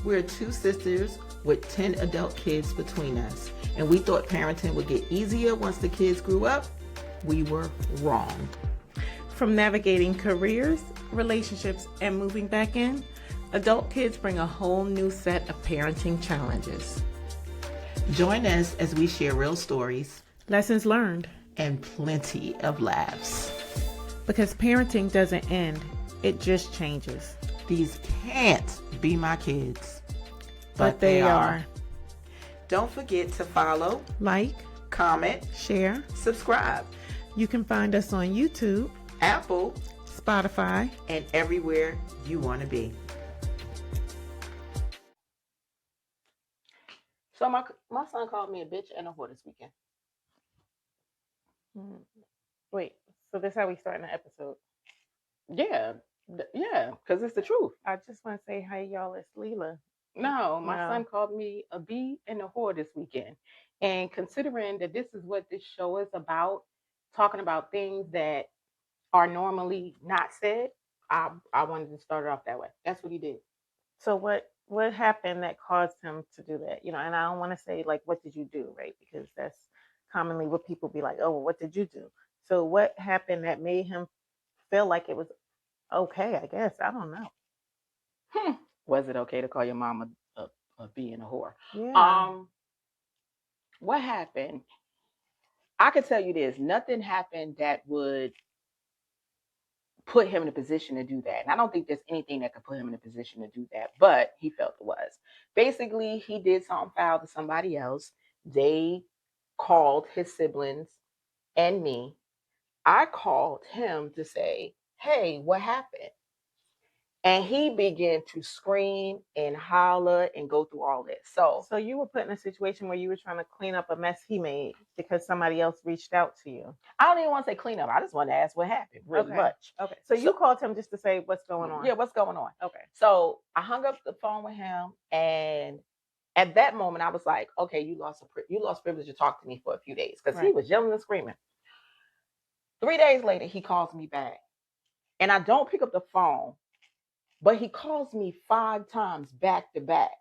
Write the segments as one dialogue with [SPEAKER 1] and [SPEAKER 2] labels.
[SPEAKER 1] We're two sisters with 10 adult kids between us, and we thought parenting would get easier once the kids grew up. We were wrong.
[SPEAKER 2] From navigating careers, relationships, and moving back in, adult kids bring a whole new set of parenting challenges.
[SPEAKER 1] Join us as we share real stories,
[SPEAKER 2] Lessons learned,
[SPEAKER 1] and plenty of laughs.
[SPEAKER 2] because parenting doesn't end, it just changes.
[SPEAKER 1] These can't be my kids,
[SPEAKER 2] But they are.
[SPEAKER 1] Don't forget to follow,
[SPEAKER 2] Like,
[SPEAKER 1] comment,
[SPEAKER 2] share.
[SPEAKER 1] subscribe,
[SPEAKER 2] You can find us on YouTube,
[SPEAKER 1] Apple,
[SPEAKER 2] Spotify,
[SPEAKER 1] and everywhere you want to be. So my son called me a bitch and a whore this weekend.
[SPEAKER 2] Wait, so this is how we start an episode.
[SPEAKER 1] Yeah, because it's the truth.
[SPEAKER 2] I just want to say hi, y'all. It's Leela.
[SPEAKER 1] No, my
[SPEAKER 2] No.
[SPEAKER 1] son called me a bee and a whore this weekend. And considering that this is what this show is about, talking about things that are normally not said, I wanted to start it off that way. That's what he did.
[SPEAKER 2] So what happened that caused him to do that? You know, and I don't want to say like, what did you do, right? Because that's commonly what people be like, oh, well, what did you do? So what happened that made him feel like it was okay? I guess I don't know.
[SPEAKER 1] Was it okay to call your mom a bee and a whore?
[SPEAKER 2] Yeah.
[SPEAKER 1] What happened? I could tell you this. Nothing happened that would put him in a position to do that. And I don't think there's anything that could put him in a position to do that, but he felt it was. Basically, he did something foul to somebody else. They called his siblings and me. I called him to say, hey, what happened? And he began to scream and holler and go through all this. So
[SPEAKER 2] you were put in a situation where you were trying to clean up a mess he made because somebody else reached out to you.
[SPEAKER 1] I don't even want to say clean up. I just want to ask what happened, really much.
[SPEAKER 2] Okay. So you called him just to say what's going on.
[SPEAKER 1] Yeah, what's going on?
[SPEAKER 2] Okay.
[SPEAKER 1] So I hung up the phone with him, and at that moment, I was like, okay, you lost privilege to talk to me for a few days, because he was yelling and screaming. 3 days later, he calls me back, and I don't pick up the phone, but he calls me 5 times back to back.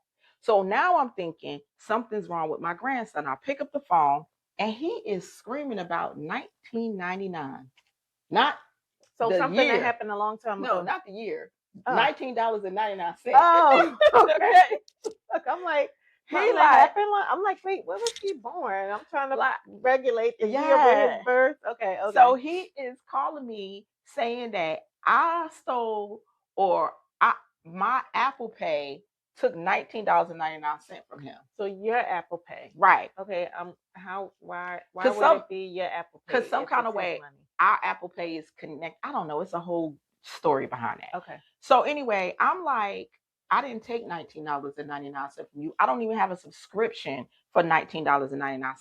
[SPEAKER 1] So now I'm thinking something's wrong with my grandson. I pick up the phone, and he is screaming about 1999. Not
[SPEAKER 2] so
[SPEAKER 1] the
[SPEAKER 2] something
[SPEAKER 1] year.
[SPEAKER 2] that happened a long time ago.
[SPEAKER 1] No, not the year. $19.99.
[SPEAKER 2] Oh, okay. Look, I'm like, I'm like, wait, when was he born? I'm trying to regulate the year of his birth. Okay.
[SPEAKER 1] So he is calling me saying that I stole, or my Apple Pay took $19.99 from him.
[SPEAKER 2] So your Apple Pay,
[SPEAKER 1] right?
[SPEAKER 2] Okay. Why would it be your Apple Pay?
[SPEAKER 1] Because some kind of way our Apple Pay is connected. I don't know. It's a whole story behind that.
[SPEAKER 2] Okay.
[SPEAKER 1] So anyway, I'm like, I didn't take $19.99 from you. I don't even have a subscription for $19.99.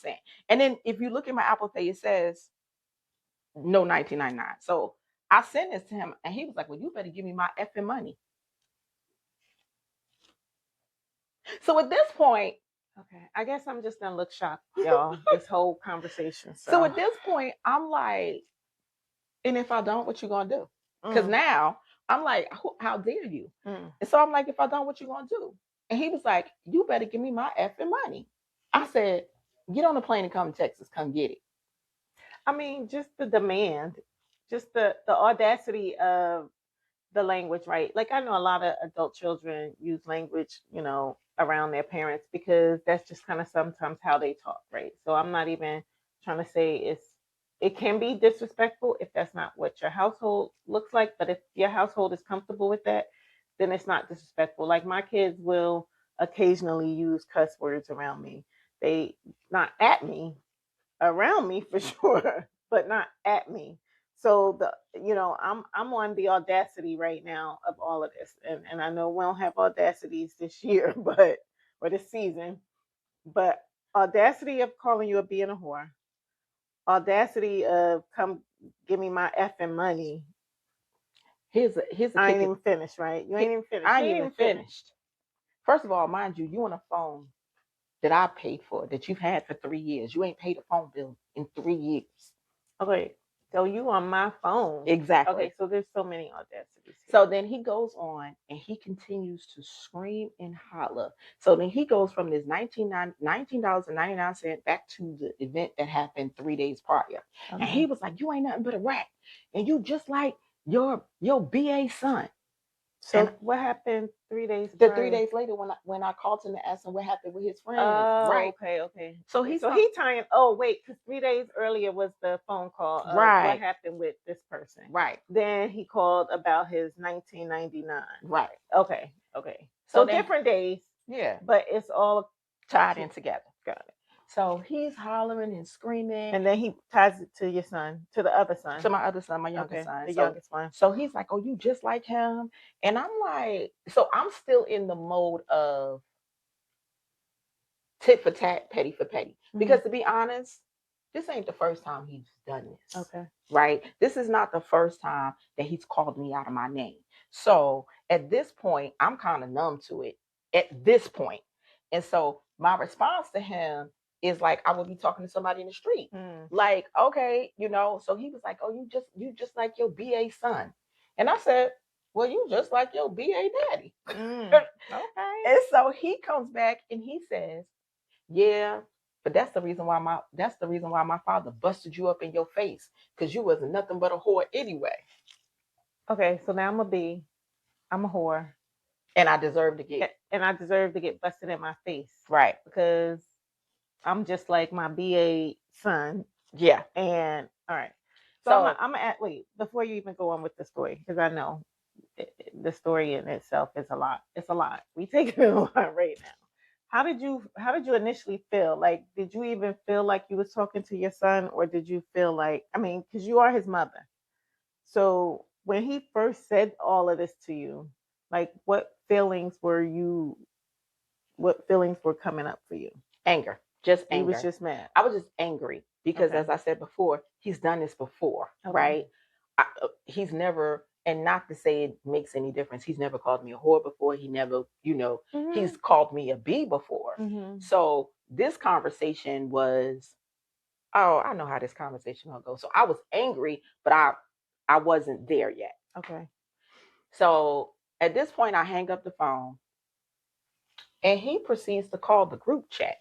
[SPEAKER 1] And then if you look at my Apple Pay, it says no $19.99. So I sent this to him, and he was like, well, you better give me my effing money. So at this point,
[SPEAKER 2] okay, I guess I'm just gonna look shocked, y'all, this whole conversation.
[SPEAKER 1] So at this point, I'm like, and if I don't, what you gonna do? Because now I'm like, how dare you? And so I'm like, if I don't, what you gonna do? And he was like, you better give me my effing money. I said, get on the plane and come to Texas, come get it.
[SPEAKER 2] I mean, just the demand, just the audacity of the language, right? Like, I know a lot of adult children use language, you know, around their parents, because that's just kind of sometimes how they talk, right? So I'm not even trying to say it can be disrespectful if that's not what your household looks like. But if your household is comfortable with that, then it's not disrespectful. Like, my kids will occasionally use cuss words around me. They not at me, around me for sure, but not at me. So I'm on the audacity right now of all of this, and I know we don't have audacities this year, or this season, but audacity of calling you a bee and a whore, audacity of come give me my effing money.
[SPEAKER 1] Here's a
[SPEAKER 2] I ain't even finished, right? You ain't even finished.
[SPEAKER 1] I ain't even finished. First of all, mind you on a phone that I paid for, that you've had for 3 years. You ain't paid a phone bill in 3 years.
[SPEAKER 2] Okay. So you on my phone.
[SPEAKER 1] Exactly.
[SPEAKER 2] Okay, so there's so many audacities here.
[SPEAKER 1] So then he goes on and he continues to scream and holler. So then he goes from this $19.99 back to the event that happened 3 days prior.
[SPEAKER 2] Okay.
[SPEAKER 1] And he was like, you ain't nothing but a rat. And you just like your BA son.
[SPEAKER 2] So
[SPEAKER 1] and
[SPEAKER 2] what happened 3 days
[SPEAKER 1] the
[SPEAKER 2] prior?
[SPEAKER 1] 3 days later when I called him to ask him what happened with his friends.
[SPEAKER 2] Oh,
[SPEAKER 1] right.
[SPEAKER 2] okay.
[SPEAKER 1] So
[SPEAKER 2] okay.
[SPEAKER 1] he's
[SPEAKER 2] he tying. Oh wait, because 3 days earlier was the phone call of
[SPEAKER 1] Right.
[SPEAKER 2] what happened with this person.
[SPEAKER 1] Right.
[SPEAKER 2] Then he called about his 1999.
[SPEAKER 1] Right.
[SPEAKER 2] Okay.
[SPEAKER 1] So
[SPEAKER 2] So
[SPEAKER 1] then-
[SPEAKER 2] different days,
[SPEAKER 1] Yeah.
[SPEAKER 2] but it's all
[SPEAKER 1] Tied in together.
[SPEAKER 2] got it.
[SPEAKER 1] So he's hollering and screaming.
[SPEAKER 2] And then he ties it to your son, to the other son.
[SPEAKER 1] To my other son, my youngest
[SPEAKER 2] Okay,
[SPEAKER 1] son.
[SPEAKER 2] the
[SPEAKER 1] So-
[SPEAKER 2] youngest one.
[SPEAKER 1] So he's like, oh, you just like him? And I'm like, so I'm still in the mode of tit for tat, petty for petty. Because to be honest, this ain't the first time he's done this.
[SPEAKER 2] Okay.
[SPEAKER 1] Right? This is not the first time that he's called me out of my name. So at this point, I'm kind of numb to it at this point. And so my response to him is like, I would be talking to somebody in the street. Like, okay, so he was like, oh, you just like your BA son. And I said, well, you just like your BA daddy.
[SPEAKER 2] Okay.
[SPEAKER 1] And so he comes back and he says, yeah, but that's the reason why my father busted you up in your face, because you wasn't nothing but a whore anyway.
[SPEAKER 2] Okay, so now I'm a whore.
[SPEAKER 1] And I deserve to
[SPEAKER 2] get busted in my face.
[SPEAKER 1] Right.
[SPEAKER 2] Because I'm just like my BA son.
[SPEAKER 1] Yeah.
[SPEAKER 2] And all right. So I'm gonna wait, before you even go on with the story, because I know the story in itself is a lot. It's a lot. We take it a lot right now. How did you initially feel? Like, did you even feel like you was talking to your son, or did you feel like, I mean, because you are his mother. So when he first said all of this to you, like, what feelings were coming up for you?
[SPEAKER 1] Anger. Just anger.
[SPEAKER 2] You was just mad.
[SPEAKER 1] I was just angry because, as I said before, he's done this before, right? He's never, and not to say it makes any difference, he's never called me a whore before. He never, he's called me a B before. So this conversation was, oh, I know how this conversation will go. So I was angry, but I wasn't there yet.
[SPEAKER 2] Okay.
[SPEAKER 1] So at this point, I hang up the phone and he proceeds to call the group chat.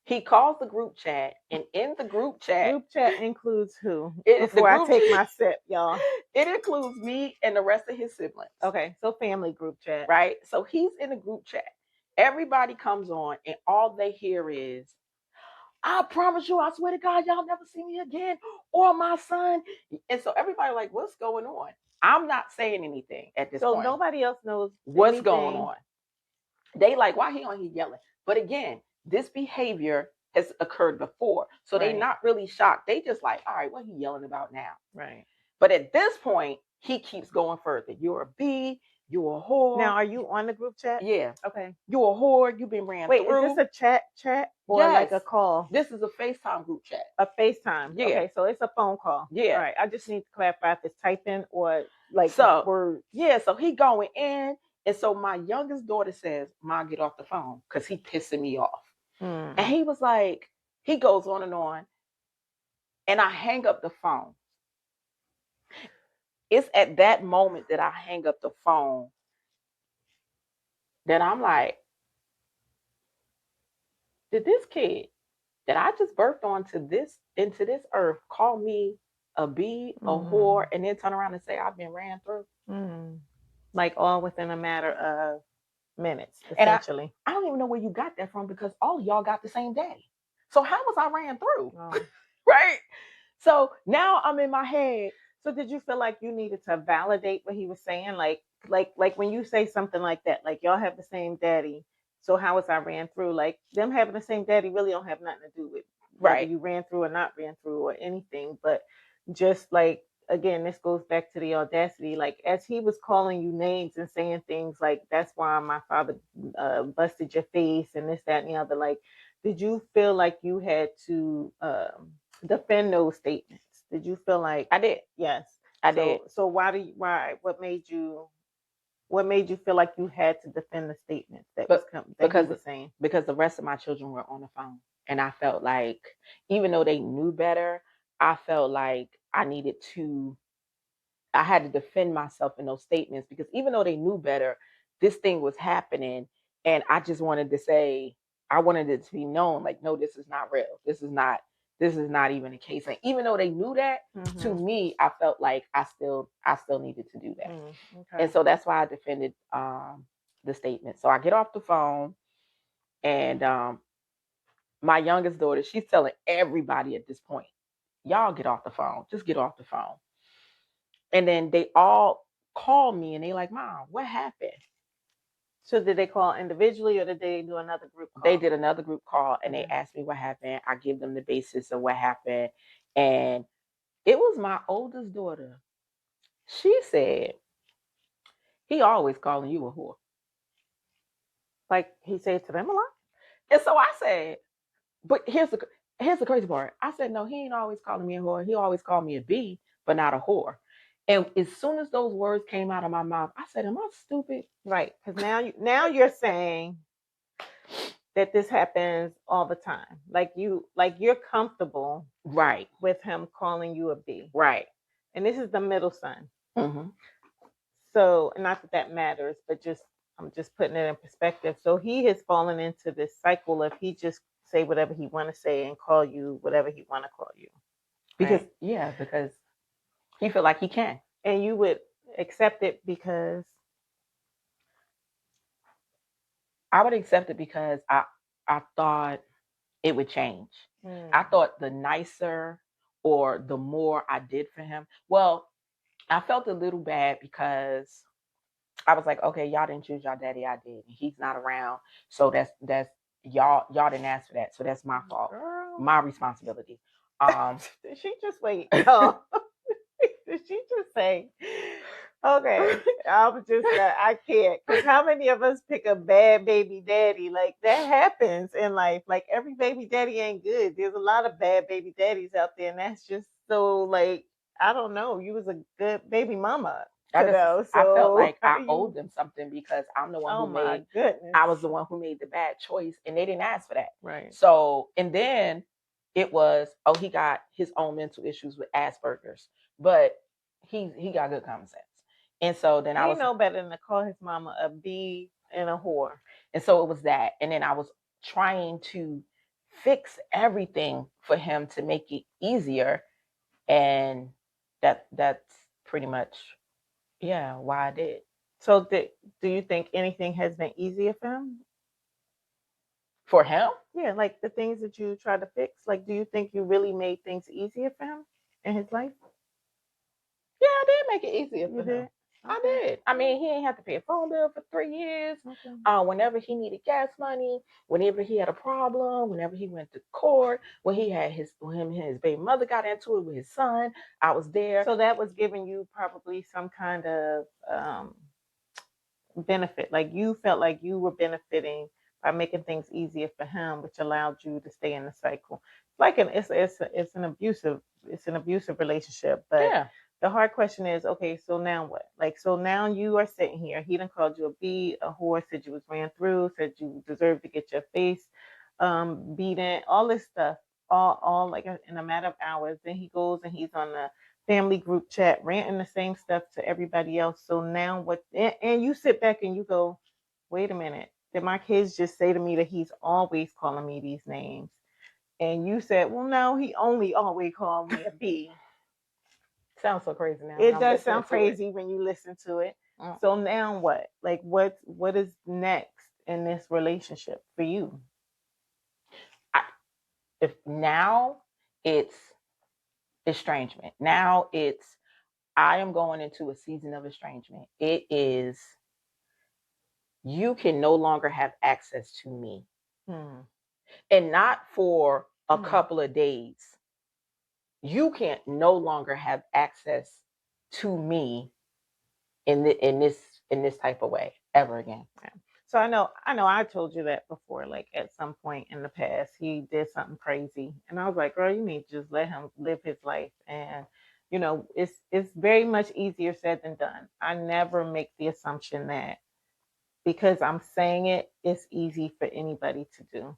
[SPEAKER 1] He calls the group chat, and in the group chat...
[SPEAKER 2] Group chat includes who?
[SPEAKER 1] Before
[SPEAKER 2] I take my sip, y'all.
[SPEAKER 1] It includes me and the rest of his siblings.
[SPEAKER 2] Okay, so family group chat.
[SPEAKER 1] Right? So he's in the group chat. Everybody comes on, and all they hear is, I promise you, I swear to God, y'all never see me again, or my son. And so everybody like, what's going on? I'm not saying anything at this point.
[SPEAKER 2] So nobody else knows
[SPEAKER 1] what's going on. They like, why he on here yelling? But again, this behavior has occurred before. So they're not really shocked. They just like, all right, what he yelling about now?
[SPEAKER 2] Right.
[SPEAKER 1] But at this point, he keeps going further. You're a B, you're a whore.
[SPEAKER 2] Now, are you on the group chat?
[SPEAKER 1] Yeah.
[SPEAKER 2] Okay.
[SPEAKER 1] You're a whore, you've been ran
[SPEAKER 2] through.
[SPEAKER 1] Wait,
[SPEAKER 2] is this a chat or like a call?
[SPEAKER 1] This is a FaceTime group chat.
[SPEAKER 2] A FaceTime. Yeah. Okay, so it's a phone call.
[SPEAKER 1] Yeah.
[SPEAKER 2] All right. I just need to clarify if it's typing or like words.
[SPEAKER 1] Yeah, so he going in. And so my youngest daughter says, Ma, get off the phone, because he pissing me off. And he was like, he goes on. And I hang up the phone. It's at that moment that I hang up the phone that I'm like, did this kid that I just birthed into this earth call me a B, a whore, and then turn around and say I've been ran through?
[SPEAKER 2] Like all within a matter of minutes, essentially.
[SPEAKER 1] And I don't even know where you got that from, because all of y'all got the same daddy. So how was I ran through? Right? So now I'm in my head.
[SPEAKER 2] So did you feel like you needed to validate what he was saying? Like when you say something like that, like y'all have the same daddy, so how was I ran through? Like, them having the same daddy really don't have nothing to do with whether you ran through or not ran through or anything. But just like, again, this goes back to the audacity. Like, as he was calling you names and saying things like, that's why my father busted your face and this, that, and the other. Like, did you feel like you had to defend those statements? Did you feel like...
[SPEAKER 1] I did.
[SPEAKER 2] Yes,
[SPEAKER 1] I did.
[SPEAKER 2] So what made you feel like you had to defend the statements that he was saying?
[SPEAKER 1] Because the rest of my children were on the phone And I felt like, even though they knew better, I felt like I had to defend myself in those statements, because even though they knew better, this thing was happening. And I just wanted to say, I wanted it to be known, like, no, this is not real. This is not even the case. Like, even though they knew that, to me, I felt like I still needed to do that.
[SPEAKER 2] Okay.
[SPEAKER 1] And so that's why I defended the statement. So I get off the phone, and my youngest daughter, she's telling everybody at this point, y'all get off the phone. Just get off the phone. And then they all call me and they like, Mom, what happened?
[SPEAKER 2] So did they call individually, or did they do another group call?
[SPEAKER 1] They did another group call, and they asked me what happened. I give them the basis of what happened. And it was my oldest daughter. She said, he always calling you a whore.
[SPEAKER 2] Like he said to them a lot?
[SPEAKER 1] And so I said, but here's the crazy part. I said, no, he ain't always calling me a whore. He always called me a B, but not a whore. And as soon as those words came out of my mouth, I said, am I stupid?
[SPEAKER 2] Right. Because now you're saying that this happens all the time. Like you're comfortable,
[SPEAKER 1] right,
[SPEAKER 2] with him calling you a B.
[SPEAKER 1] Right.
[SPEAKER 2] And this is the middle son.
[SPEAKER 1] Mm-hmm.
[SPEAKER 2] So, not that matters, but I'm just putting it in perspective. So he has fallen into this cycle of he just say whatever he want to say and call you whatever he want to call you.
[SPEAKER 1] Because because he feel like he can.
[SPEAKER 2] And you would accept it because?
[SPEAKER 1] I would accept it because I thought it would change. I thought the nicer or the more I did for him. Well, I felt a little bad because I was like, okay, y'all didn't choose y'all daddy, I did. He's not around. So that's y'all didn't ask for that. So that's my fault.
[SPEAKER 2] Girl.
[SPEAKER 1] My responsibility.
[SPEAKER 2] Did she just wait? Oh. Did she just say, okay, I'm just, I can't. Because how many of us pick a bad baby daddy? Like, that happens in life. Like, every baby daddy ain't good. There's a lot of bad baby daddies out there. And that's just so, like, I don't know. You was a good baby mama. I
[SPEAKER 1] felt like I owed them something because I'm the one who made.
[SPEAKER 2] Goodness.
[SPEAKER 1] I was the one who made the bad choice, and they didn't ask for that.
[SPEAKER 2] Right.
[SPEAKER 1] So, and then it was, he got his own mental issues with Asperger's, but he got good common sense. And so then I
[SPEAKER 2] know better than to call his mama a B and a whore.
[SPEAKER 1] And so it was that. And then I was trying to fix everything for him to make it easier. And that's pretty much, why I did.
[SPEAKER 2] So do you think anything has been easier for him?
[SPEAKER 1] For him?
[SPEAKER 2] Yeah, like the things that you tried to fix. Like, do you think you really made things easier for him in his life?
[SPEAKER 1] Yeah, I did make it easier for him.
[SPEAKER 2] Okay.
[SPEAKER 1] I did. I mean, he didn't have to pay a phone bill for 3 years. Okay. Whenever he needed gas money, whenever he had a problem, whenever he went to court, when he had his baby mother got into it with his son, I was there.
[SPEAKER 2] So that was giving you probably some kind of benefit. Like you felt like you were benefiting by making things easier for him, which allowed you to stay in the cycle. Like it's an abusive relationship, but the hard question is, okay, so now what? Like, so now you are sitting here. He done called you a B, a whore, said you was ran through, said you deserve to get your face beaten, all this stuff, all like in a matter of hours. Then he goes and he's on the family group chat ranting the same stuff to everybody else. So now what? And you sit back and you go, wait a minute. Did my kids just say to me that he's always calling me these names? And you said, well, no, he only always called me a B.
[SPEAKER 1] Sounds so crazy now.
[SPEAKER 2] It does sound crazy when you listen to it. So now what? Like what is next in this relationship for you?
[SPEAKER 1] If now it's estrangement. Now I am going into a season of estrangement. It is, you can no longer have access to me. And not for a couple of days. You can't no longer have access to me in this type of way ever again.
[SPEAKER 2] Yeah. So I know I told you that before, like at some point in the past, he did something crazy. And I was like, girl, you need to just let him live his life. And, it's very much easier said than done. I never make the assumption that because I'm saying it's easy for anybody to do.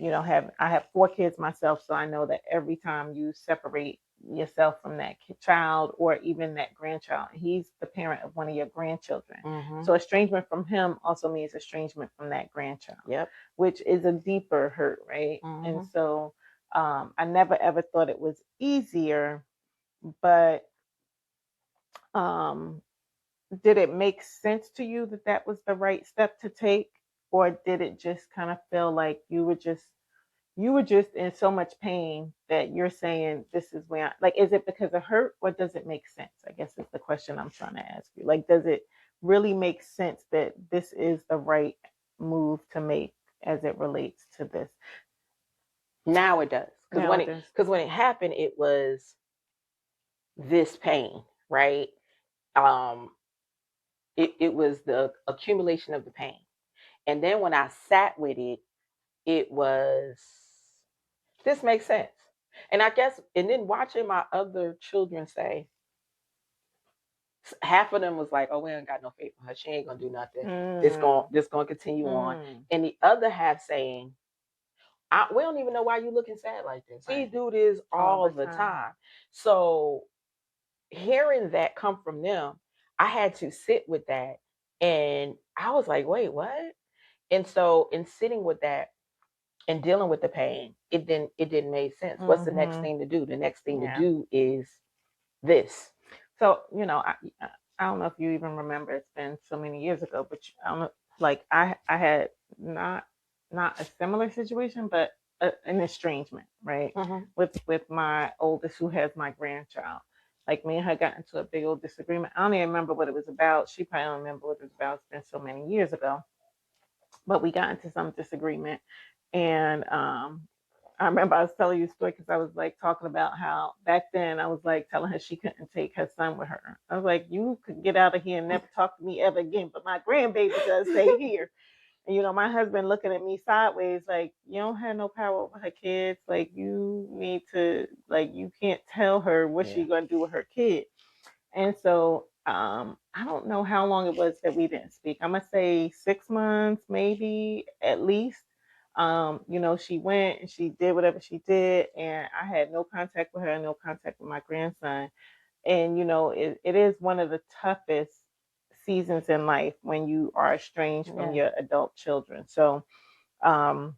[SPEAKER 2] I have 4 kids myself, so I know that every time you separate yourself from that child or even that grandchild, he's the parent of one of your grandchildren.
[SPEAKER 1] Mm-hmm.
[SPEAKER 2] So estrangement from him also means estrangement from that grandchild.
[SPEAKER 1] Yep.
[SPEAKER 2] Which is a deeper hurt, right?
[SPEAKER 1] Mm-hmm.
[SPEAKER 2] And so I never ever thought it was easier, but um, did it make sense to you that that was the right step to take, or did it just kind of feel like you were just in so much pain that you're saying this is where like, is it because of hurt or does it make sense? I guess is the question I'm trying to ask you. Like, does it really make sense that this is the right move to make as it relates to this?
[SPEAKER 1] Now it does. Because
[SPEAKER 2] Now it does.
[SPEAKER 1] when it happened, it was this pain, right? Um, it was the accumulation of the pain. And then when I sat with it, it was, this makes sense. And I guess, and then watching my other children say, half of them was like, oh, we ain't got no faith in her. She ain't gonna do nothing. This gonna continue on. And the other half saying, we don't even know why you looking sad like this. Right. He do this all the time. So hearing that come from them, I had to sit with that. And I was like, wait, what? And so in sitting with that and dealing with the pain, it didn't make sense. Mm-hmm. What's the next thing to do? The next thing to do is this.
[SPEAKER 2] So, I don't know if you even remember, it's been so many years ago, but I don't know, like I had not a similar situation, but an estrangement, right? Mm-hmm. With my oldest, who has my grandchild. Like, me and her got into a big old disagreement. I don't even remember what it was about. She probably don't remember what it was about. It's been so many years ago. But we got into some disagreement. And I remember I was telling you a story because I was like talking about how back then I was like telling her she couldn't take her son with her. I was like, you could get out of here and never talk to me ever again, but my grandbaby does stay here. And my husband looking at me sideways like, you don't have no power over her kids. Like, you need to, like, you can't tell her what she's gonna do with her kid. And so I don't know how long it was that we didn't speak. I'm gonna say 6 months, maybe at least. She went and she did whatever she did, and I had no contact with her, no contact with my grandson. And it is one of the toughest seasons in life when you are estranged from your adult children. So now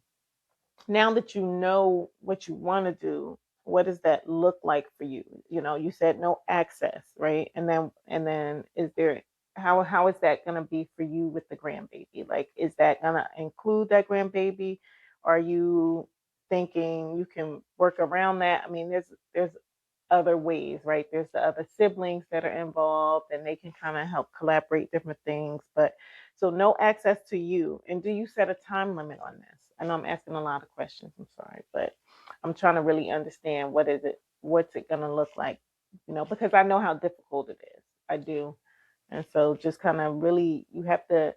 [SPEAKER 2] that you know what you want to do, what does that look like for you? You said no access, right? And then is there, how is that going to be for you with the grandbaby? Like, is that going to include that grandbaby? Are you thinking you can work around that? I mean, there's other ways, right? There's the other siblings that are involved and they can kind of help collaborate different things. But so no access to you. And do you set a time limit on this? I know I'm asking a lot of questions. I'm sorry, but I'm trying to really understand what's it going to look like, because I know how difficult it is. I do. And so just kind of really, you have to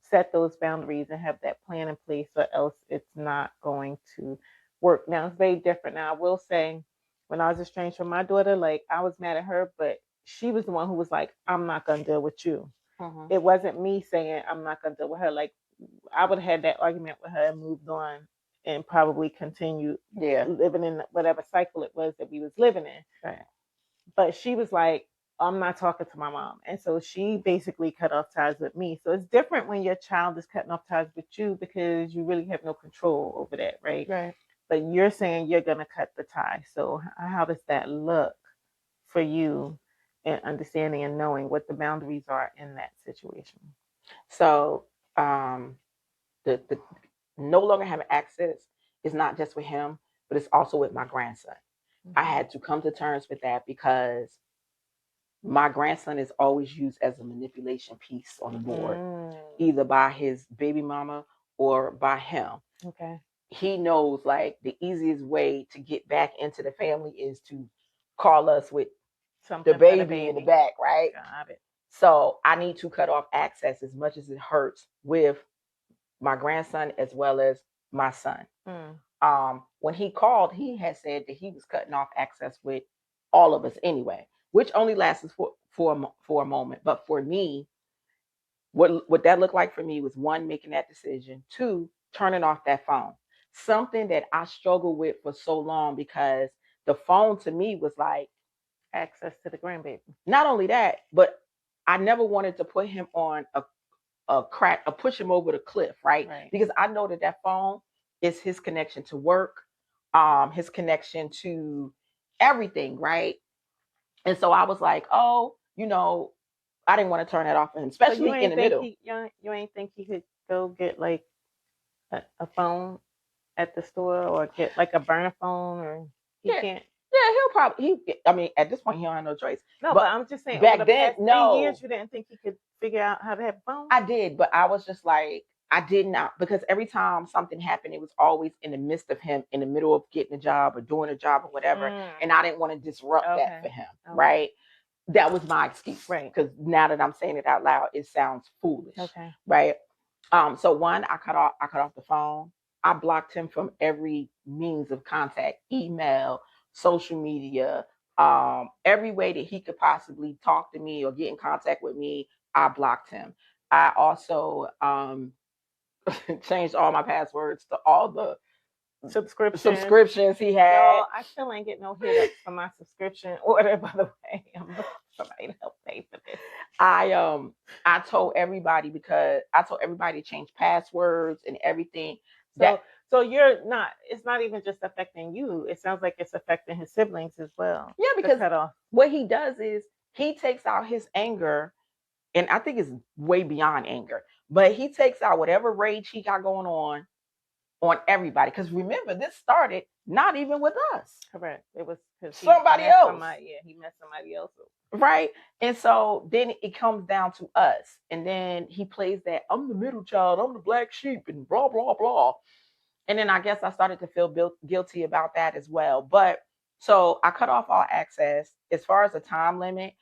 [SPEAKER 2] set those boundaries and have that plan in place, or else it's not going to work. Now, it's very different. Now, I will say, when I was estranged from my daughter, like, I was mad at her, but she was the one who was like, I'm not going to deal with you. Mm-hmm. It wasn't me saying I'm not going to deal with her. Like, I would have had that argument with her and moved on and probably continued living in whatever cycle it was that we was living in. Right. But she was like, I'm not talking to my mom. And so she basically cut off ties with me. So it's different when your child is cutting off ties with you because you really have no control over that, right? Right. But you're saying you're going to cut the tie. So how does that look for you in understanding and knowing what the boundaries are in that situation?
[SPEAKER 1] So the no longer having access is not just with him, but it's also with my grandson. Mm-hmm. I had to come to terms with that because my grandson is always used as a manipulation piece on the board, either by his baby mama or by him. Okay. He knows, like, the easiest way to get back into the family is to call us with something, the baby in the back, right? Got it. So I need to cut off access as much as it hurts with my grandson as well as my son. When he called, he had said that he was cutting off access with all of us anyway, which only lasts for a moment. But for me, what that looked like for me was, one, making that decision, two, turning off that phone. something that I struggled with for so long, because the phone to me was like,
[SPEAKER 2] access to the grandbaby.
[SPEAKER 1] not only that, but I never wanted to put him on a crack or push him over the cliff, right? Because I know that phone is his connection to work, his connection to everything, right? And so I was like, oh, I didn't want to turn that off for him, especially in the middle.
[SPEAKER 2] You ain't think he could go get like a phone at the store, or get like a burner phone, or he can't?
[SPEAKER 1] Yeah, he'll probably. I mean, at this point, he don't have no choice.
[SPEAKER 2] No, but I'm just saying,
[SPEAKER 1] back
[SPEAKER 2] over the
[SPEAKER 1] then,
[SPEAKER 2] past 3 years, you didn't think he could figure out how to have a phone?
[SPEAKER 1] I did, but I was just like, I did not, because every time something happened, it was always in the midst of him, in the middle of getting a job or doing a job or whatever, and I didn't want to disrupt that for him, right? That was my excuse,
[SPEAKER 2] right?
[SPEAKER 1] Because now that I'm saying it out loud, it sounds foolish,
[SPEAKER 2] okay,
[SPEAKER 1] right? So one, I cut off the phone. I blocked him from every means of contact, email, social media, every way that he could possibly talk to me or get in contact with me. I blocked him. I also changed all my passwords to all the subscriptions he had.
[SPEAKER 2] Y'all, I still ain't get no hit up for my subscription order, by the way. I'm looking for somebody to help pay for this.
[SPEAKER 1] I told everybody, because I told everybody to change passwords and everything.
[SPEAKER 2] So you're not, it's not even just affecting you. It sounds like it's affecting his siblings as well.
[SPEAKER 1] Yeah, because what he does is he takes out his anger, and I think it's way beyond anger, but he takes out whatever rage he got going on everybody. Because remember, this started not even with us.
[SPEAKER 2] Correct. It was
[SPEAKER 1] somebody else.
[SPEAKER 2] He met somebody else.
[SPEAKER 1] Right. And so then it comes down to us. And then he plays that, I'm the middle child, I'm the black sheep, and blah, blah, blah. And then I guess I started to feel guilty about that as well. But so I cut off all access. As far as the time limit,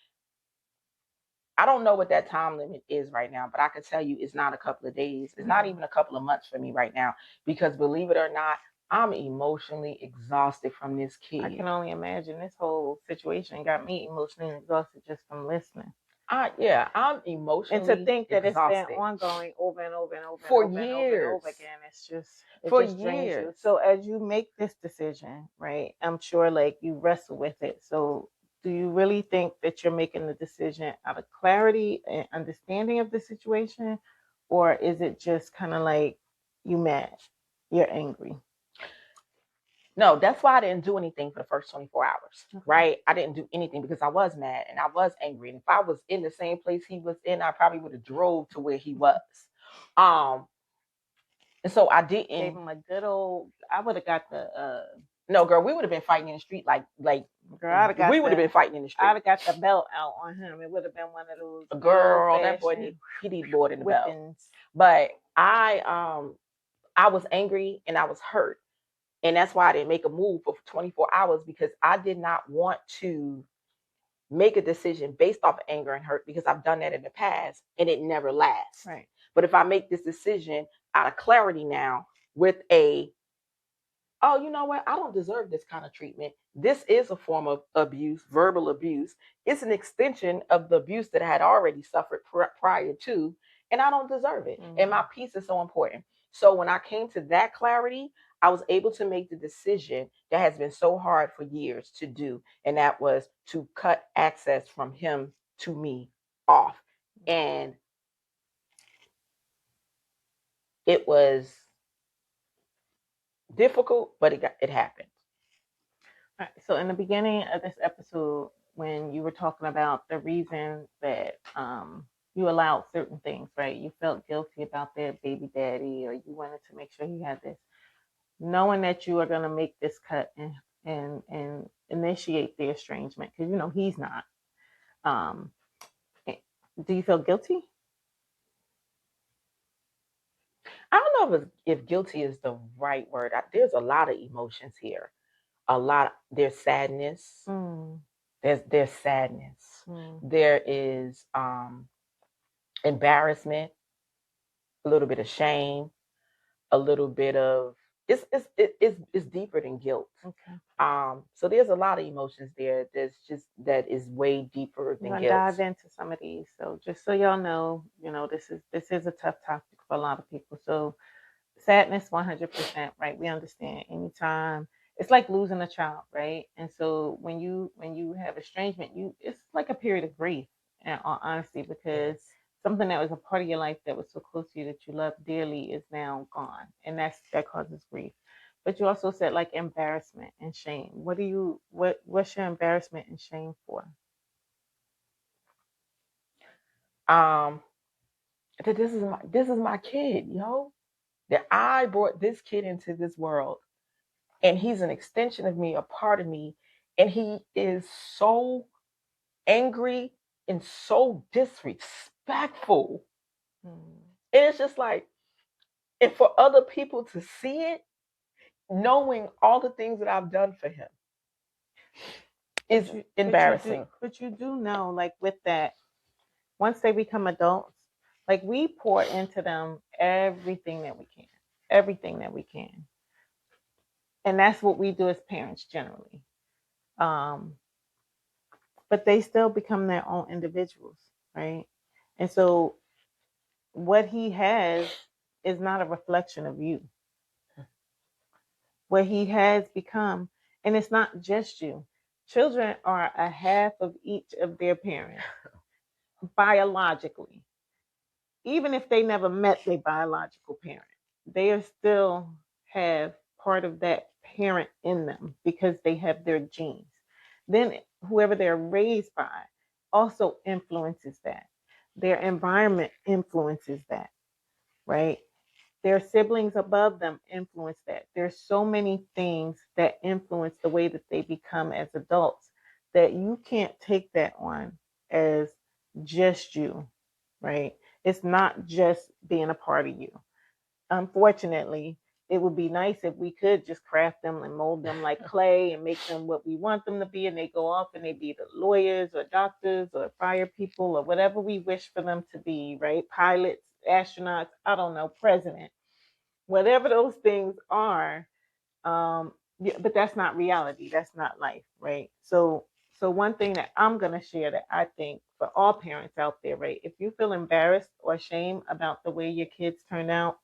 [SPEAKER 1] I don't know what that time limit is right now, but I can tell you it's not a couple of days. It's not even a couple of months for me right now, because believe it or not, I'm emotionally exhausted from this kid.
[SPEAKER 2] I can only imagine. This whole situation got me emotionally exhausted just from listening.
[SPEAKER 1] I'm emotionally
[SPEAKER 2] and to think that
[SPEAKER 1] exhausted.
[SPEAKER 2] It's been ongoing over and over and over
[SPEAKER 1] for
[SPEAKER 2] and over
[SPEAKER 1] years.
[SPEAKER 2] And over again. It
[SPEAKER 1] for
[SPEAKER 2] just drains
[SPEAKER 1] years.
[SPEAKER 2] you. So as you make this decision, right, I'm sure like you wrestle with it. So do you really think that you're making the decision out of clarity and understanding of the situation, or is it just kind of like you mad, you're angry?
[SPEAKER 1] No, that's why I didn't do anything for the first 24 hours, right? I didn't do anything because I was mad and I was angry. And if I was in the same place he was in, I probably would have drove to where he was. And so I didn't.
[SPEAKER 2] Gave him a good old, I would have got the...
[SPEAKER 1] No, girl, we would have been fighting in the street like
[SPEAKER 2] girl,
[SPEAKER 1] we would have been fighting in the street.
[SPEAKER 2] I'd have got the belt out on him. It would have been one of those.
[SPEAKER 1] Girl, that boy need more than the belt. But I was angry and I was hurt. And that's why I didn't make a move for 24 hours, because I did not want to make a decision based off of anger and hurt, because I've done that in the past and it never lasts.
[SPEAKER 2] Right.
[SPEAKER 1] But if I make this decision out of clarity now with oh, you know what? I don't deserve this kind of treatment. This is a form of abuse, verbal abuse. It's an extension of the abuse that I had already suffered prior to, and I don't deserve it. Mm-hmm. And my peace is so important. So when I came to that clarity, I was able to make the decision that has been so hard for years to do, and that was to cut access from him to me off. And it was difficult, but it happened.
[SPEAKER 2] All right, so in the beginning of this episode, when you were talking about the reason that you allowed certain things, right? You felt guilty about their baby daddy, or you wanted to make sure he had this. Knowing that you are going to make this cut and initiate the estrangement, because he's not. Do you feel guilty?
[SPEAKER 1] I don't know if guilty is the right word. There's a lot of emotions here. There's sadness. There's sadness. There is embarrassment, a little bit of shame, a little bit of it's deeper than guilt.
[SPEAKER 2] Okay.
[SPEAKER 1] So there's a lot of emotions there. That is way deeper than guilt.
[SPEAKER 2] Dive into some of these. So just so y'all know, this is a tough topic for a lot of people. So Sadness, 100%, right? We understand anytime. It's like losing a child, right? And so when you have estrangement, it's like a period of grief, and honesty, because something that was a part of your life that was so close to you that you love dearly is now gone, and that causes grief. But you also said like embarrassment and shame. What's your embarrassment and shame for?
[SPEAKER 1] Um, that this is my kid, yo. That I brought this kid into this world, and he's an extension of me, a part of me, and he is so angry and so disrespectful.
[SPEAKER 2] Mm.
[SPEAKER 1] And it's just like, and for other people to see it, knowing all the things that I've done for him is embarrassing.
[SPEAKER 2] But you do know, like with that, once they become adults, like we pour into them everything that we can, and that's what we do as parents generally. Um, but they still become their own individuals, right? And so what he has is not a reflection of you. What he has become, and it's not just you. Children are a half of each of their parents biologically. Even if they never met their biological parent, they are still have part of that parent in them because they have their genes. Then whoever they're raised by also influences that. Their environment influences that, right? Their siblings above them influence that. There's so many things that influence the way that they become as adults that you can't take that on as just you, right? It's not just being a part of you. Unfortunately, it would be nice if we could just craft them and mold them like clay and make them what we want them to be, and they go off and they be the lawyers or doctors or fire people or whatever we wish for them to be, right? Pilots, astronauts, I don't know, president, whatever those things are. Yeah, but that's not reality. That's not life, right? So one thing that I'm gonna share that I think for all parents out there, right? If you feel embarrassed or ashamed about the way your kids turn out,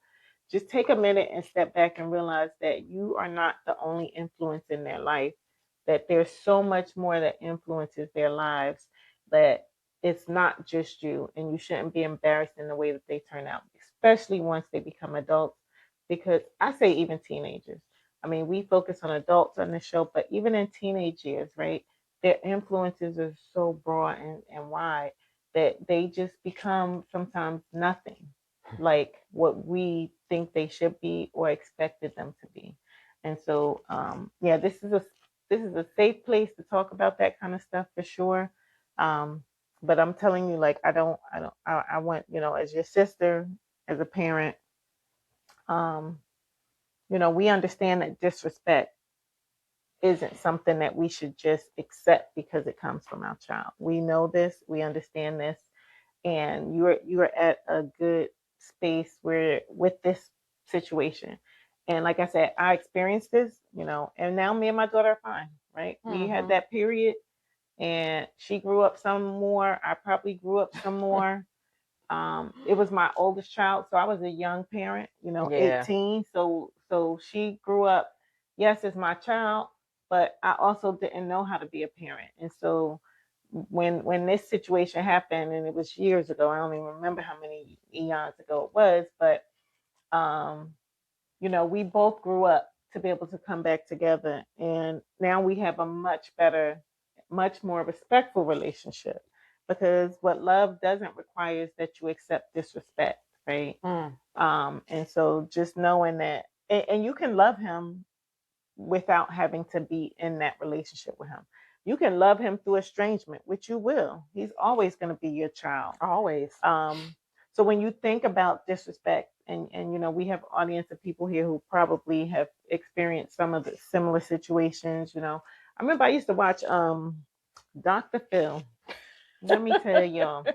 [SPEAKER 2] just take a minute and step back and realize that you are not the only influence in their life, that there's so much more that influences their lives, that it's not just you, and you shouldn't be embarrassed in the way that they turn out, especially once they become adults. Because I say even teenagers. I mean, we focus on adults on the show, but even in teenage years, right? Their influences are so broad and wide that they just become sometimes nothing like what we think they should be or expected them to be. And so, yeah, this is a safe place to talk about that kind of stuff for sure. Um, but I'm telling you, like, I want, as your sister, as a parent, um, we understand that disrespect isn't something that we should just accept because it comes from our child. We know this, we understand this, and you are at a good space where with this situation. And like I said, I experienced this, and now me and my daughter are fine, right? We had
[SPEAKER 1] Mm-hmm.
[SPEAKER 2] that period, and she grew up some more. I probably grew up some more. It was my oldest child, so I was a young parent,
[SPEAKER 1] Yeah.
[SPEAKER 2] 18. So she grew up, yes, as my child, but I also didn't know how to be a parent. And so when this situation happened, and it was years ago, I don't even remember how many eons ago it was, but um, we both grew up to be able to come back together, and now we have a much better, much more respectful relationship, because what love doesn't require is that you accept disrespect, right?
[SPEAKER 1] Mm.
[SPEAKER 2] And so just knowing that, and you can love him without having to be in that relationship with him. You can love him through estrangement, which you will. He's always going to be your child.
[SPEAKER 1] Always.
[SPEAKER 2] So when you think about disrespect, and we have an audience of people here who probably have experienced some of the similar situations. I remember I used to watch Dr. Phil. Let me tell y'all.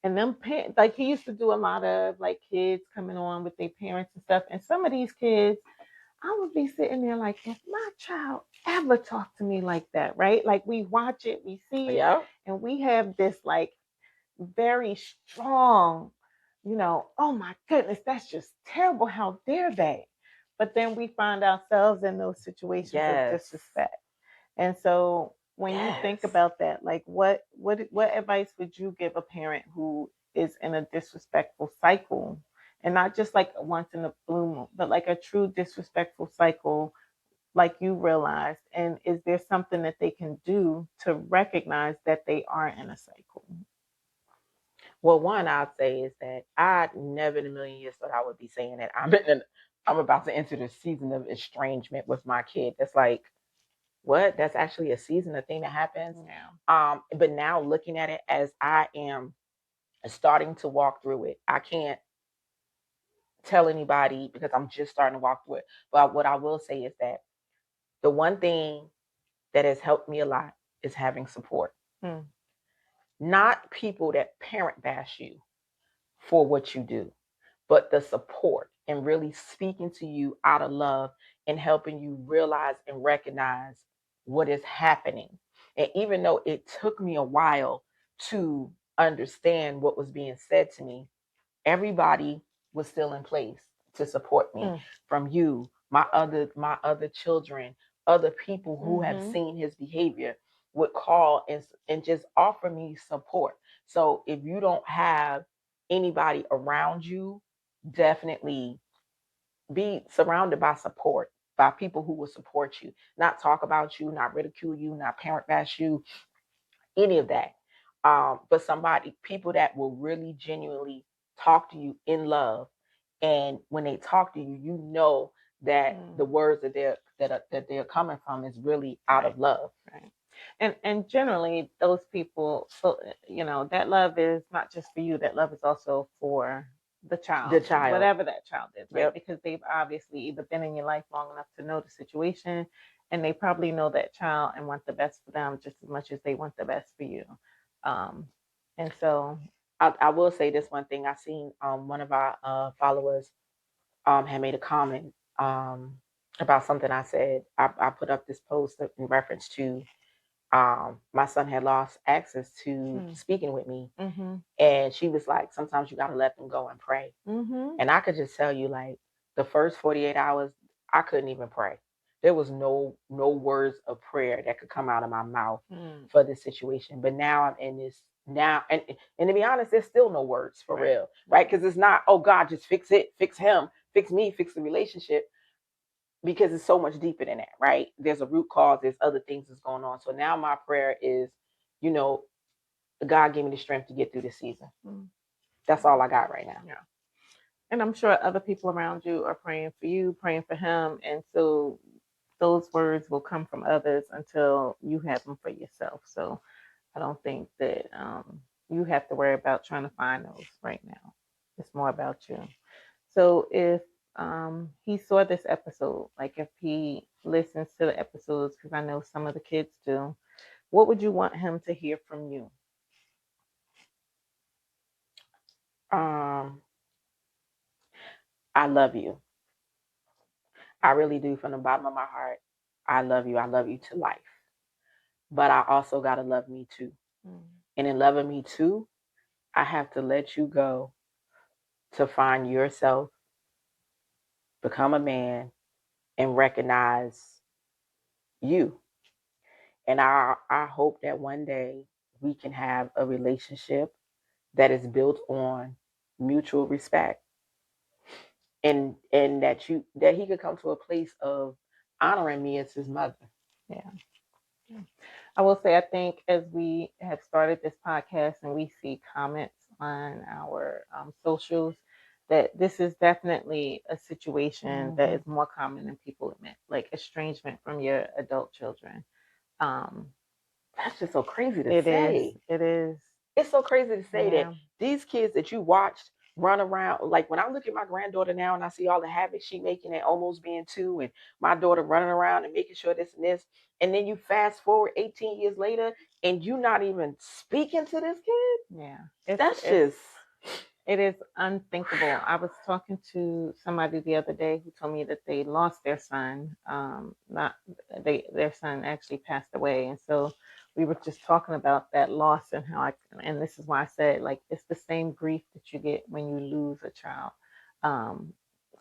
[SPEAKER 2] And them like he used to do a lot of like kids coming on with their parents and stuff. And some of these kids, I would be sitting there like, if my child ever talked to me like that, right? Like we watch it, we see it,
[SPEAKER 1] Yeah.
[SPEAKER 2] and we have this like very strong oh my goodness, that's just terrible. How dare they? But then we find ourselves in those situations of
[SPEAKER 1] Yes.
[SPEAKER 2] disrespect. And so when you think
[SPEAKER 1] Yes.
[SPEAKER 2] about that, like what advice would you give a parent who is in a disrespectful cycle? And not just like once in a blue moon, but like a true disrespectful cycle, like you realized. And is there something that they can do to recognize that they are in a cycle?
[SPEAKER 1] Well, one I'd say is that I never in a million years thought I would be saying that I'm about to enter the season of estrangement with my kid. That's like, what? That's actually a season, a thing that happens.
[SPEAKER 2] Yeah.
[SPEAKER 1] But now looking at it as I am starting to walk through it, I can't tell anybody because I'm just starting to walk through it. But what I will say is that the one thing that has helped me a lot is having support.
[SPEAKER 2] Mm.
[SPEAKER 1] Not people that parent bash you for what you do, but the support and really speaking to you out of love and helping you realize and recognize what is happening. And even though it took me a while to understand what was being said to me, everybody was still in place to support me.
[SPEAKER 2] Mm.
[SPEAKER 1] From you, my other children, other people who have seen his behavior would call and just offer me support. So if you don't have anybody around you, definitely be surrounded by support, by people who will support you, not talk about you, not ridicule you, not parent bash you, any of that. But people that will really genuinely talk to you in love, and when they talk to you, you know that the words that they're coming from is really out of love.
[SPEAKER 2] Right. And generally those people, so that love is not just for you, that love is also for the
[SPEAKER 1] The
[SPEAKER 2] child,
[SPEAKER 1] child.
[SPEAKER 2] whatever that child is, right?
[SPEAKER 1] Yep.
[SPEAKER 2] Because they've obviously either been in your life long enough to know the situation, and they probably know that child and want the best for them just as much as they want the best for you. um and so
[SPEAKER 1] I will say this one thing. I seen one of our followers had made a comment about something I said. I put up this post in reference to my son had lost access to speaking with me. And she was like, sometimes you got to let them go and pray. And I could just tell you, like, the first 48 hours, I couldn't even pray. There was no words of prayer that could come out of my mouth for this situation. But now I'm in this now, and to be honest, there's still no words for real, right? Because it's not, oh God, just fix it, fix him, fix me, fix the relationship, because it's so much deeper than that, right? There's a root cause, there's other things that's going on. So now my prayer is, you know, God give me the strength to get through this season. That's all I got right now.
[SPEAKER 2] Yeah. And I'm sure other people around you are praying for you, praying for him. And so those words will come from others until you have them for yourself. So I don't think that you have to worry about trying to find those right now. It's more about you. So if he saw this episode, like if he listens to the episodes, because I know some of the kids do, what would you want him to hear from you?
[SPEAKER 1] I love you. I really do, from the bottom of my heart. I love you. I love you to life. But I also got to love me too. And in loving me too, I have to let you go to find yourself, become a man, and recognize you. And I hope that one day we can have a relationship that is built on mutual respect, and that he could come to a place of honoring me as his mother.
[SPEAKER 2] Yeah. I will say, I think as we have started this podcast and we see comments on our socials, that this is definitely a situation that is more common than people admit, like estrangement from your adult children.
[SPEAKER 1] That's just so crazy to
[SPEAKER 2] It
[SPEAKER 1] say.
[SPEAKER 2] is. It is.
[SPEAKER 1] It's so crazy to say that
[SPEAKER 2] Yeah.
[SPEAKER 1] these kids that you watched run around, like when I look at my granddaughter now and I see all the havoc she making at almost being 2, and my daughter running around and making sure this and this, and then you fast forward 18 years later and you not even speaking to this kid.
[SPEAKER 2] Yeah.
[SPEAKER 1] That's just,
[SPEAKER 2] it is unthinkable. I was talking to somebody the other day who told me that they lost their son. Not their son actually passed away, and so we were just talking about that loss and and this is why I said, like, it's the same grief that you get when you lose a child. Um,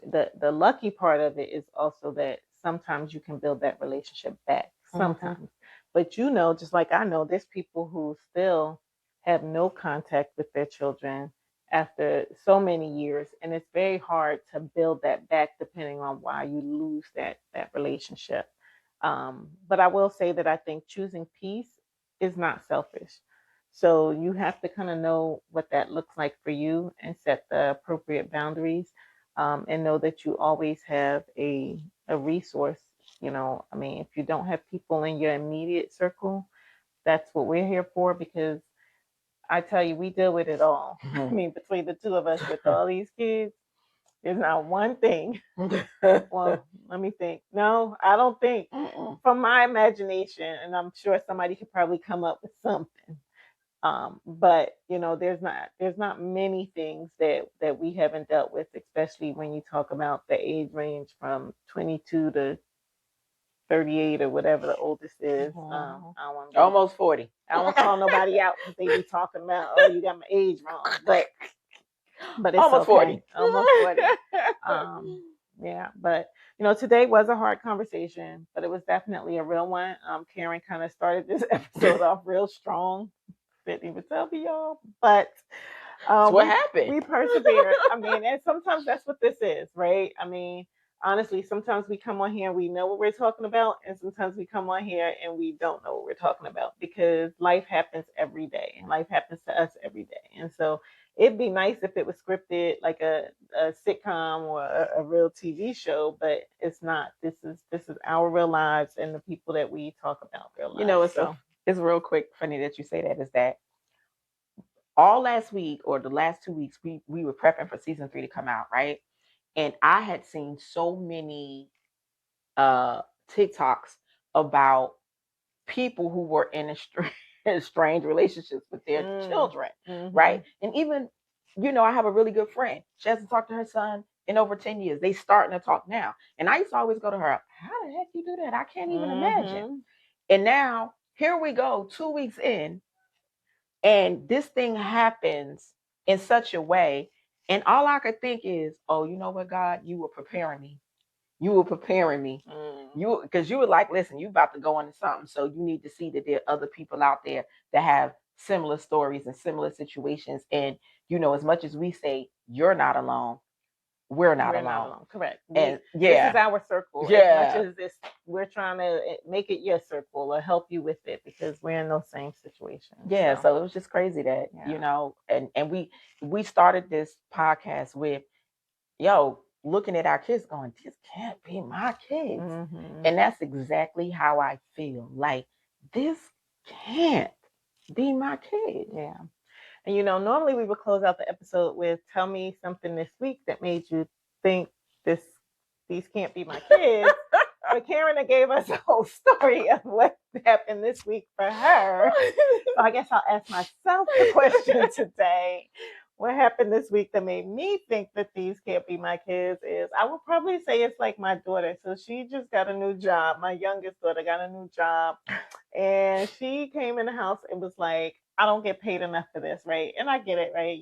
[SPEAKER 2] the lucky part of it is also that sometimes you can build that relationship back. Sometimes, but just like I know, there's people who still have no contact with their children after so many years, and it's very hard to build that back depending on why you lose that relationship. But I will say that I think choosing peace is not selfish. So you have to kind of know what that looks like for you and set the appropriate boundaries, and know that you always have a resource. I mean, if you don't have people in your immediate circle, that's what we're here for, because I tell you, we deal with it all. I mean, between the two of us with all these kids, there's not one thing. Well, let me think. No, I don't think. From my imagination, and I'm sure somebody could probably come up with something. But there's not many things that we haven't dealt with, especially when you talk about the age range from 22 to 38 or whatever the oldest is.
[SPEAKER 1] Almost 40.
[SPEAKER 2] I don't call nobody out because they be talking about, oh, you got my age wrong, but it's
[SPEAKER 1] almost
[SPEAKER 2] okay.
[SPEAKER 1] 40.
[SPEAKER 2] Almost 40. Yeah, but today was a hard conversation, but it was definitely a real one. Karen kind of started this episode off real strong. Didn't even tell me, y'all, but
[SPEAKER 1] what happened?
[SPEAKER 2] We persevered. I mean, and sometimes that's what this is, right? I mean, honestly, sometimes we come on here and we know what we're talking about, and sometimes we come on here and we don't know what we're talking about, because life happens every day, and life happens to us every day. And so it'd be nice if it was scripted like a sitcom or a real TV show, but it's not. This is our real lives and the people that we talk about real lives.
[SPEAKER 1] It's real quick funny that you say that, is that all last week or the last 2 weeks we were prepping for season 3 to come out, right? And I had seen so many TikToks about people who were in estranged relationships with their children, right? And even, I have a really good friend. She hasn't talked to her son in over 10 years. They starting to talk now. And I used to always go to her, how the heck you do that? I can't even imagine. And now here we go, 2 weeks in, and this thing happens in such a way. And all I could think is, oh, you know what, God, you were preparing me. You were preparing me. Because you were like, listen, you about to go into something. So you need to see that there are other people out there that have similar stories and similar situations. And, as much as we say you're not alone, we're not alone.
[SPEAKER 2] Correct.
[SPEAKER 1] And
[SPEAKER 2] this is our circle. As much as this, we're trying to make it your circle or help you with it, because we're in those same situations.
[SPEAKER 1] Yeah. So it was just crazy that, and we started this podcast with, looking at our kids going, this can't be my kids. And that's exactly how I feel. Like, this can't be my kid.
[SPEAKER 2] Yeah. And normally we would close out the episode with, tell me something this week that made you think these can't be my kids. But Karen gave us a whole story of what happened this week for her. So I guess I'll ask myself the question today. What happened this week that made me think that these can't be my kids is, I would probably say it's like my daughter. So she just got a new job. My youngest daughter got a new job. And she came in the house and was like, I don't get paid enough for this, right? And I get it, right?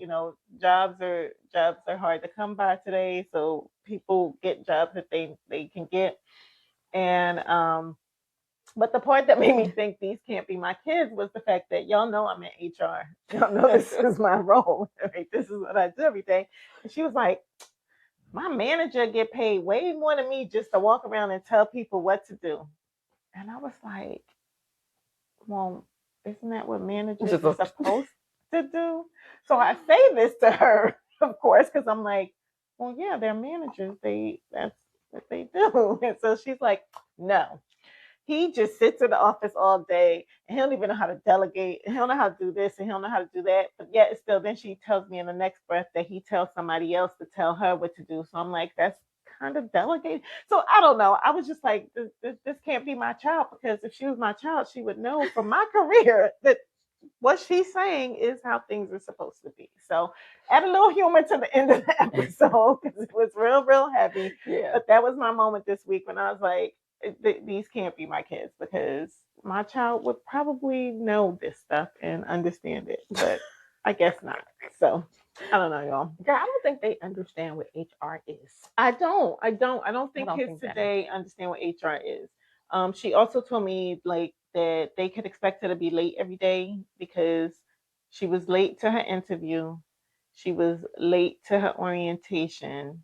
[SPEAKER 2] Jobs are hard to come by today. So people get jobs that they can get. And but the part that made me think these can't be my kids was the fact that y'all know I'm in HR. Y'all know this is my role, right? This is what I do every day. And she was like, my manager get paid way more than me just to walk around and tell people what to do. And I was like, well, isn't that what managers are supposed to do? So I say this to her, of course, because I'm like, well, yeah, they're managers. That's what they do. And so she's like, no. He just sits in the office all day and he don't even know how to delegate. And he don't know how to do this and he don't know how to do that. But yet still, then she tells me in the next breath that he tells somebody else to tell her what to do. So I'm like, that's kind of delegating. So I don't know. I was just like, this can't be my child, because if she was my child, she would know from my career that what she's saying is how things are supposed to be. So add a little humor to the end of the episode, because it was real, real heavy.
[SPEAKER 1] Yeah.
[SPEAKER 2] But that was my moment this week when I was like, these can't be my kids because my child would probably know this stuff and understand it, but I guess not. So I don't know, y'all.
[SPEAKER 1] Girl, I don't think they understand what HR is.
[SPEAKER 2] I don't think
[SPEAKER 1] don't
[SPEAKER 2] kids
[SPEAKER 1] think that.
[SPEAKER 2] today understand what HR is. She also told me like that they could expect her to be late every day because she was late to her interview, she was late to her orientation,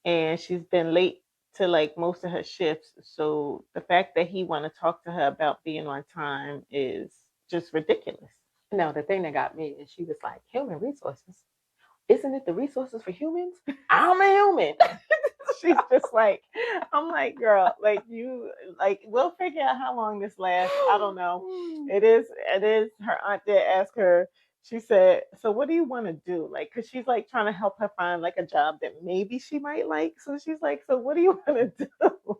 [SPEAKER 2] and she's been late to like most of her shifts. So the fact that he want to talk to her about being on time is just ridiculous.
[SPEAKER 1] No, the thing that got me is she was like, human resources. Isn't it the resources for humans? I'm a human.
[SPEAKER 2] She's just like, I'm like, girl, like you, like we'll figure out how long this lasts. I don't know. It is. Her aunt did ask her. She said, "So what do you want to do?" Like, cause she's like trying to help her find like a job that maybe she might like. So she's like, "So what do you want to do?"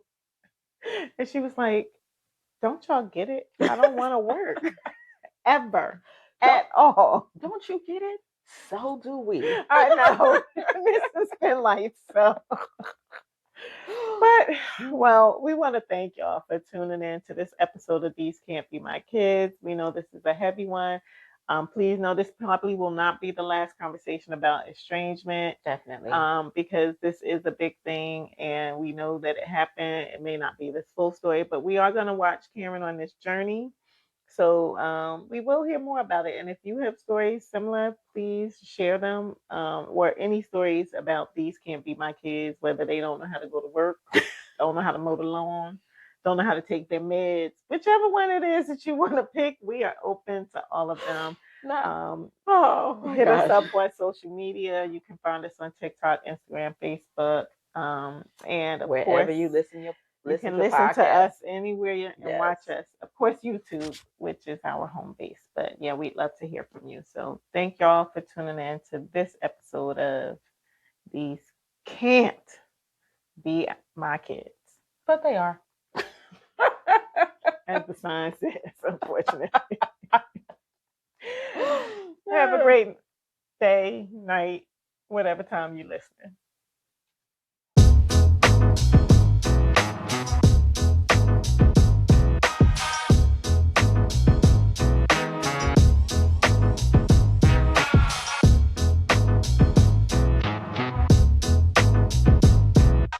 [SPEAKER 2] And she was like, "Don't y'all get it? I don't want to work ever at all.
[SPEAKER 1] Don't you get it? So do we.
[SPEAKER 2] I know this has been life, so." But well, we want to thank y'all for tuning in to this episode of These Can't Be My Kids. We know this is a heavy one. Please know this probably will not be the last conversation about estrangement.
[SPEAKER 1] Definitely.
[SPEAKER 2] Because this is a big thing and we know that it happened. It may not be this full story, but we are going to watch Karen on this journey. So we will hear more about it. And if you have stories similar, please share them. Or any stories about These Can't Be My Kids, whether they don't know how to go to work, don't know how to mow the lawn, don't know how to take their meds, whichever one it is that you want to pick, we are open to all of them. Hit us up on social media. You can find us on TikTok, Instagram, Facebook, and of
[SPEAKER 1] wherever
[SPEAKER 2] course,
[SPEAKER 1] you listen
[SPEAKER 2] you can listen to us anywhere and watch us. Of course, YouTube, which is our home base. But yeah, we'd love to hear from you. So thank y'all for tuning in to this episode of These Can't Be My Kids.
[SPEAKER 1] But they are.
[SPEAKER 2] As the sign says, unfortunately. Have a great day, night, whatever time you listening.